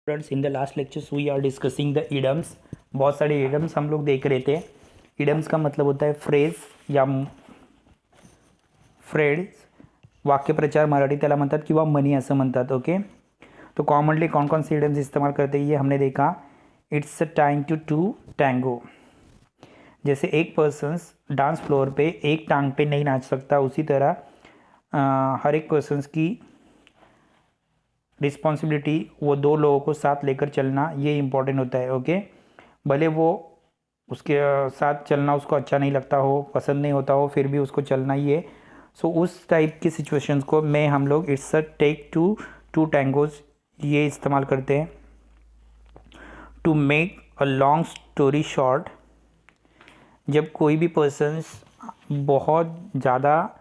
Friends, in the last lectures we are discussing the idioms. बहुत सारे इडम्स हम लोग देख रहे थे। इडम्स का मतलब होता है फ्रेज या फ्रेज, वाक्यप्रचार मराठी त्याला म्हणतात किंवा म्हणी असं म्हणतात. ओके, तो कॉमनली कौन कौन से इडम्स इस्तेमाल करते हैं ये हमने देखा. It's a time to to tango. जैसे एक पर्सन्स डांस फ्लोर पे एक टांग पे नहीं नाच सकता, उसी तरह हर एक पर्सन्स की रिस्पॉन्सिबिलिटी वो दो लोगों को साथ लेकर चलना ये इम्पोर्टेंट होता है. ओके, भले वो उसके साथ चलना उसको अच्छा नहीं लगता हो, पसंद नहीं होता हो, फिर भी उसको चलना ही है. सो उस टाइप की सिचुएशंस को में हम लोग it's a take two to tangos ये इस्तेमाल करते हैं. To make a long story short, जब कोई भी पर्सन्स बहुत ज़्यादा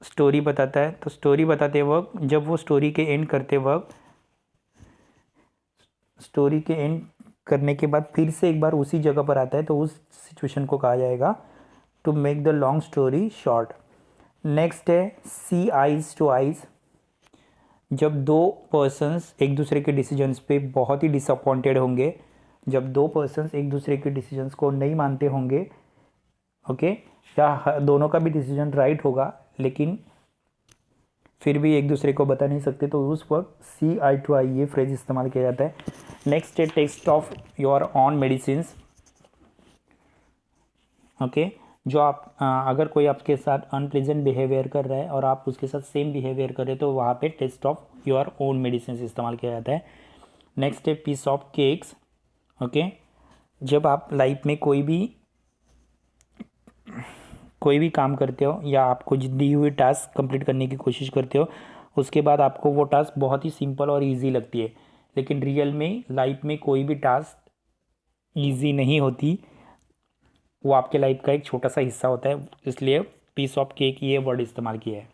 स्टोरी बताता है तो स्टोरी बताते वक्त जब वो स्टोरी के एंड करते वक्त स्टोरी के एंड करने के बाद फिर से एक बार उसी जगह पर आता है तो उस सिचुएशन को कहा जाएगा to make the long story short. Next है सी आइज टू आइज. जब दो पर्सन्स एक दूसरे के डिसीजंस पे बहुत ही डिसअपॉइंटेड होंगे, जब दो पर्सन्स एक दूसरे के डिसीजंस को नहीं मानते होंगे, ओके, या दोनों का भी डिसीजन राइट होगा लेकिन फिर भी एक दूसरे को बता नहीं सकते, तो उस वक्त सी आई टू आई ये फ्रेज इस्तेमाल किया जाता है. नेक्स्ट है test of your own medicines. Okay, जो आप अगर कोई आपके साथ अनप्लेजेंट बिहेवियर कर रहा है और आप उसके साथ सेम बिहेवियर कर रहे हो तो वहाँ पे test of your own medicine इस्तेमाल किया जाता है. नेक्स्ट है पीस ऑफ केक्स. ओके, जब आप लाइफ में कोई भी काम करते हो या आपको दी हुई टास्क कंप्लीट करने की कोशिश करते हो, उसके बाद आपको वो टास्क बहुत ही सिंपल और इजी लगती है, लेकिन रियल में लाइफ में कोई भी टास्क इजी नहीं होती, वो आपके लाइफ का एक छोटा सा हिस्सा होता है, इसलिए पीस ऑफ केक ये वर्ड इस्तेमाल किया है.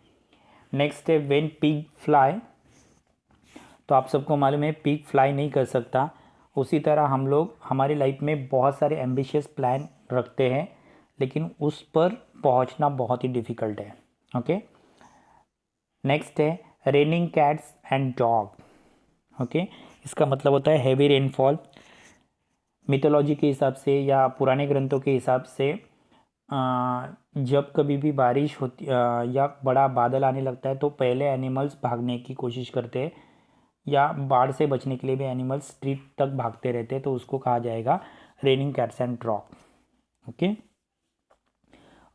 नेक्स्ट है व्हेन पिग फ्लाई. तो आप सबको मालूम है पिग फ्लाई नहीं कर सकता, उसी तरह हम लोग हमारी लाइफ में बहुत सारे एम्बिशियस प्लान रखते हैं लेकिन उस पर पहुंचना बहुत ही डिफ़िकल्ट है. ओके, नेक्स्ट है raining cats and dog. Okay, इसका मतलब होता है हैवी रेनफॉल. मिथोलॉजी के हिसाब से या पुराने ग्रंथों के हिसाब से जब कभी भी बारिश होती या बड़ा बादल आने लगता है तो पहले एनिमल्स भागने की कोशिश करते हैं या बाढ़ से बचने के लिए भी एनिमल्स स्ट्रीट तक भागते रहते हैं, तो उसको कहा जाएगा raining cats and dog. Okay,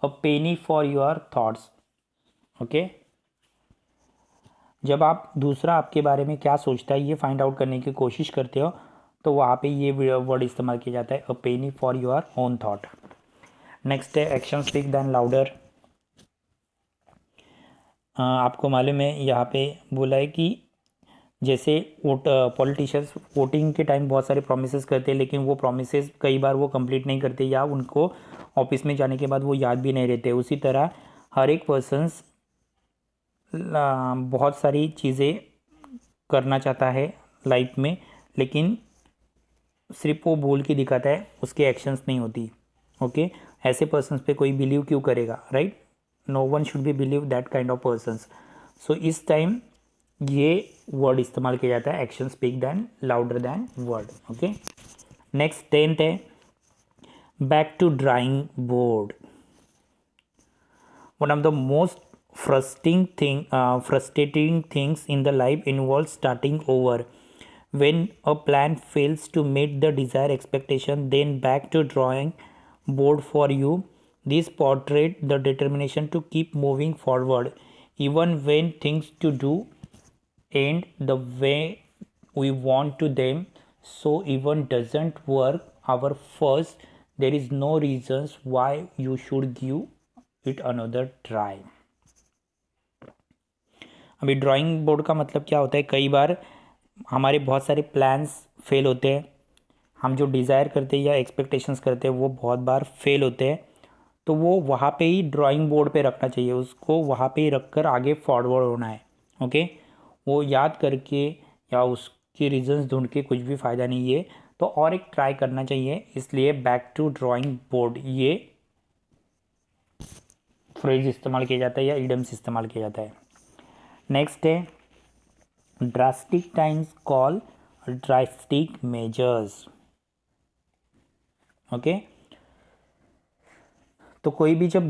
a penny for your thoughts. Okay, जब आप दूसरा आपके बारे में क्या सोचता है ये फाइंड आउट करने की कोशिश करते हो तो वहाँ पे ये वर्ड इस्तेमाल किया जाता है a penny for your own thought. Next है एक्शन स्पीक दैन लाउडर. आपको मालूम है यहाँ पे बोला है कि जैसे पॉलिटिशियंस वोटिंग के टाइम बहुत सारे प्रोमिसेस करते हैं लेकिन वो प्रोमिसेस कई बार वो कंप्लीट नहीं करते या उनको ऑफिस में जाने के बाद वो याद भी नहीं रहते, उसी तरह हर एक पर्सन्स बहुत सारी चीज़ें करना चाहता है लाइफ में लेकिन सिर्फ वो बोल के दिखाता है, उसके एक्शंस नहीं होती. ओके, ऐसे पर्सन्स पे कोई बिलीव क्यों करेगा, right? No one should be believe that kind of persons. So इस टाइम ये वर्ड इस्तेमाल किया जाता है action speak than louder than word. Okay, next 10th है back to drawing board. One of the most frustrating things in the life involves starting over. When a plan fails to meet the desired expectation, then back to drawing board for you. This portrait the determination to keep moving forward, even when things to do end the way we want to them. So even doesn't work our first, there is no reasons why you should give it another try. अभी drawing board का मतलब क्या होता है, कई बार हमारे बहुत सारे प्लान्स फेल होते हैं, हम जो डिज़ायर करते हैं या एक्सपेक्टेशंस करते हैं वो बहुत बार फेल होते हैं, तो वो वहाँ पे ही ड्राइंग बोर्ड पे रखना चाहिए, उसको वहाँ पे ही रख कर आगे फॉरवर्ड होना है. ओके, वो याद करके या उसके रीजंस ढूंढ के कुछ भी फ़ायदा नहीं है, तो और एक ट्राई करना चाहिए, इसलिए बैक टू ड्राइंग बोर्ड ये फ्रेज इस्तेमाल किया जाता है या इडम्स इस्तेमाल किया जाता है. नेक्स्ट है drastic times call drastic measures. Okay, तो कोई भी जब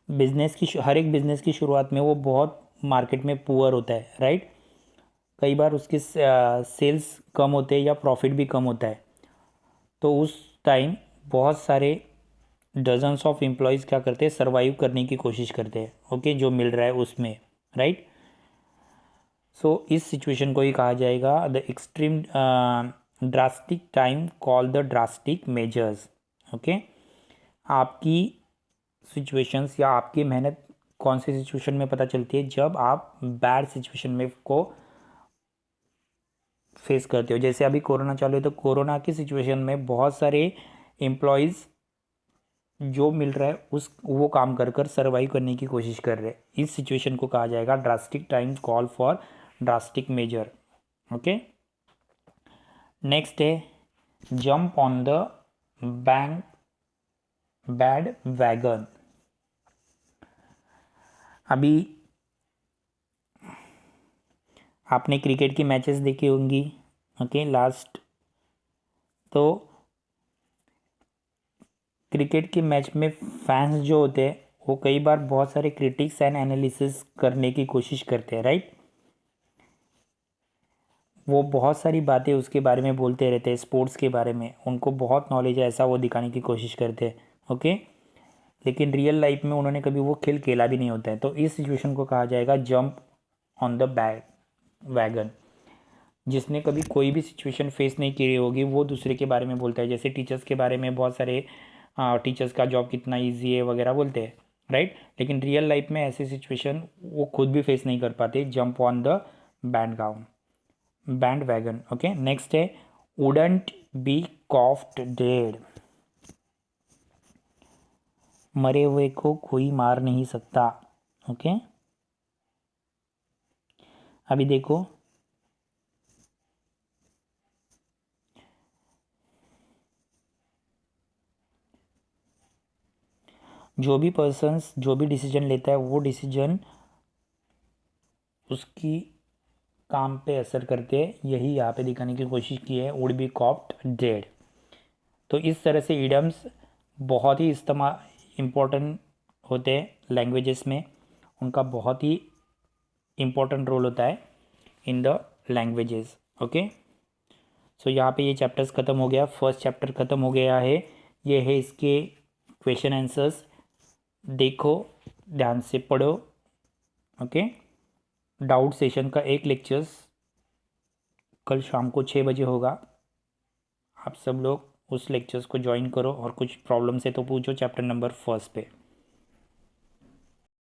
बिजनेस की हर एक बिजनेस की शुरुआत में वो बहुत मार्केट में पुअर होता है, राइट। कई बार उसके सेल्स कम होते हैं या प्रॉफिट भी कम होता है, तो उस टाइम बहुत सारे डजन्स ऑफ एम्प्लॉयज़ क्या करते हैं, सर्वाइव करने की कोशिश करते हैं, ओके, जो मिल रहा है उसमें, राइट। सो इस सिचुएशन को ही कहा जाएगा the extreme drastic time call the drastic measures. Okay, आपकी सिचुएशंस या आपकी मेहनत कौन सी सिचुएशन में पता चलती है, जब आप बैड सिचुएशन में को फेस करते हो। जैसे अभी कोरोना चालू है, तो कोरोना की सिचुएशन में बहुत सारे एम्प्लॉयज़ जो मिल रहा है उस वो काम कर कर सर्वाइव करने की कोशिश कर रहे हैं। इस सिचुएशन को कहा जाएगा drastic time call for drastic measure. Okay, next है jump on the bank bad wagon. अभी आपने क्रिकेट की मैचेस देखी होंगी, ओके, लास्ट। तो क्रिकेट के मैच में फैंस जो होते हैं वो कई बार बहुत सारे क्रिटिक्स एंड एनालिसिस करने की कोशिश करते हैं, राइट। वो बहुत सारी बातें उसके बारे में बोलते रहते हैं, स्पोर्ट्स के बारे में उनको बहुत नॉलेज है, ऐसा वो दिखाने की कोशिश करते हैं, ओके। लेकिन रियल लाइफ में उन्होंने कभी वो खेल खेला भी नहीं होता है। तो इस सिचुएशन को कहा जाएगा jump on the bad wagon. जिसने कभी कोई भी सिचुएशन फेस नहीं की होगी वो दूसरे के बारे में बोलता है। जैसे टीचर्स के बारे में बहुत सारे टीचर्स का जॉब कितना ईजी है वगैरह बोलते हैं, राइट। लेकिन रियल लाइफ में ऐसी सिचुएशन वो खुद भी फेस नहीं कर पाते। Jump on the band wagon. Okay, next है वुडंट बी कॉफ्ड डेड। मरे हुए को कोई मार नहीं सकता। ओके, अभी देखो, जो भी पर्सन्स जो भी डिसीजन लेता है वो डिसीजन उसकी काम पे असर करते हैं। यही यहाँ पे दिखाने की कोशिश की है, वुड बी कॉप्ड डेड। तो इस तरह से इडम्स बहुत ही इम्पोर्टेंट होते हैं लैंग्वेजेस में। उनका बहुत ही इम्पोर्टेंट रोल होता है इन द लैंग्वेजेस। ओके, सो यहाँ पे ये चैप्टर्स ख़त्म हो गया, फर्स्ट चैप्टर ख़त्म हो गया है। ये है इसके क्वेश्चन आंसर्स। देखो, ध्यान से पढ़ो। ओके, डाउट सेशन का एक लेक्चर्स कल शाम को 6 बजे होगा। आप सब लोग उस लेक्चर्स को ज्वाइन करो और कुछ प्रॉब्लम्स है तो पूछो चैप्टर नंबर फर्स्ट पे।